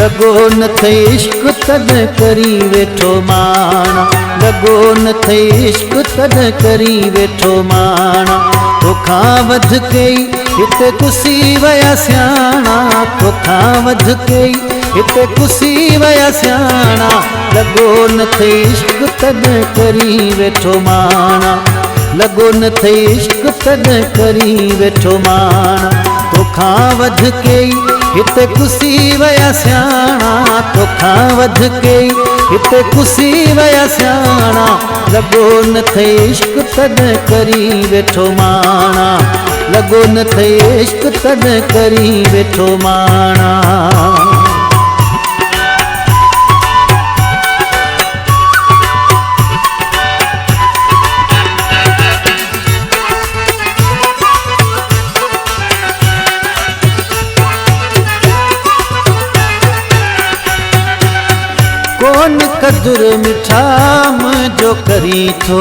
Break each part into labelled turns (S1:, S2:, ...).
S1: लगो न थे इश्क तद करी वेठो माणा, लगो न थे इश्क तद करी वेठो माणा। तोखां वध कई हिते कुसी वया स्याणा, तोखां वध कई हिते कुसी वया स्याणा। लगो न थे इश्क तद करी वेठो माणा, लगो न थे इश्क तद करी वेठो माणा। तोखां वध कई हिते कुसी वया स्याणा, तोखां वध कई हिते कुसी वया स्याणा। लगो न थे इश्क तद करी वेठो माणा, लगो न थे इश्क तद करी वेठो माणा। कौन कदुर मिठा मुझो करी थो,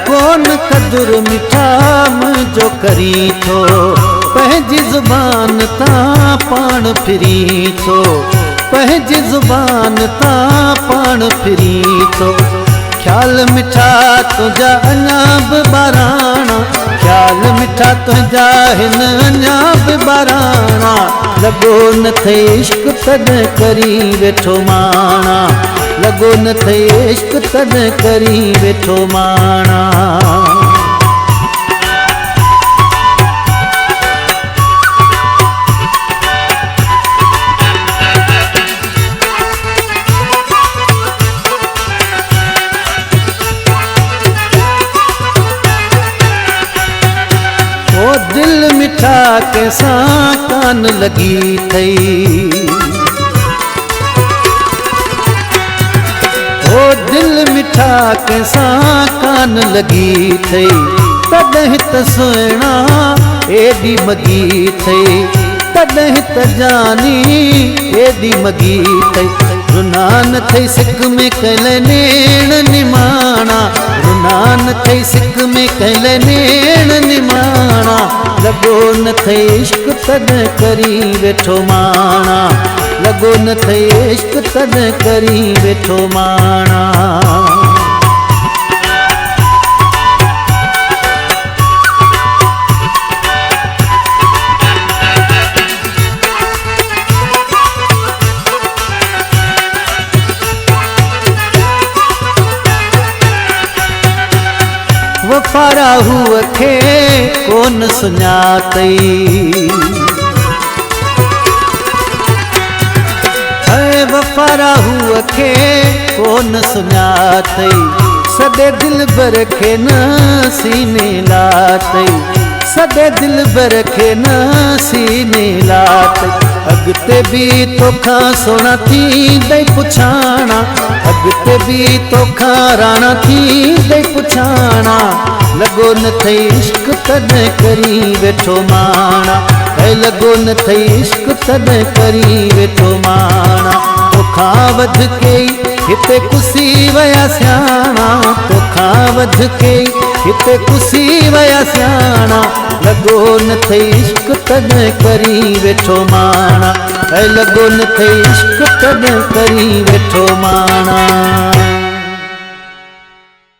S1: कौन कदुर मिठा मुझो करी थो। पंहिंजी ज़ुबान तां पाण फिरी थो, पंहिंजी ज़ुबान तां पाण फिरी थो। ख्याल मिठा तुझा अञा बि ॿाराणा, ख्याल मिठा तुझा हिन अञा बि ॿाराणा। लगो न थे इश्क तद करी वेठो माणा, लगो न थे इश्क तद करी वेठो माणा। ओ दिल मिठा कैसां कान लगी थई, ओ दिल मिठा कैसां कान लगी थई। तॾहिं त सुहिणा एॾी मगी थई, तॾहिं त जानी एॾी मगी थई। रुना न थई सिक में कल नेण निमाणा, रुना न थई सिक में कल नेण निमाणा। लगो न थे इश्क तद करी वेठो माणा, लगो न थे इश्क तद करी वेठो माणा। वफ़ा राहूअ खे कोन सुञातई, वफ़ा राहूअ खे कोन सुञातई। सॾे दिलबर खे न सीने लातई, सॾे दिलबर खे न सीने लातई। अॻिते बि तोखां सोना थींदई पुछाणा, अॻिते बि तोखां राणा थींदई पुछाणा। लगो न थे इश्क तद करी वेठो माणा, लगो न थे इश्क तद करी वेठो माणा। तोखां वध कई हिते कुसी वया स्याणा, तोखां वध कई हिते कुसी वया स्याणा। लगो न थे इश्क तद करी वेठो माणा, लगो न थे इश्क तद करी वेठो माणा।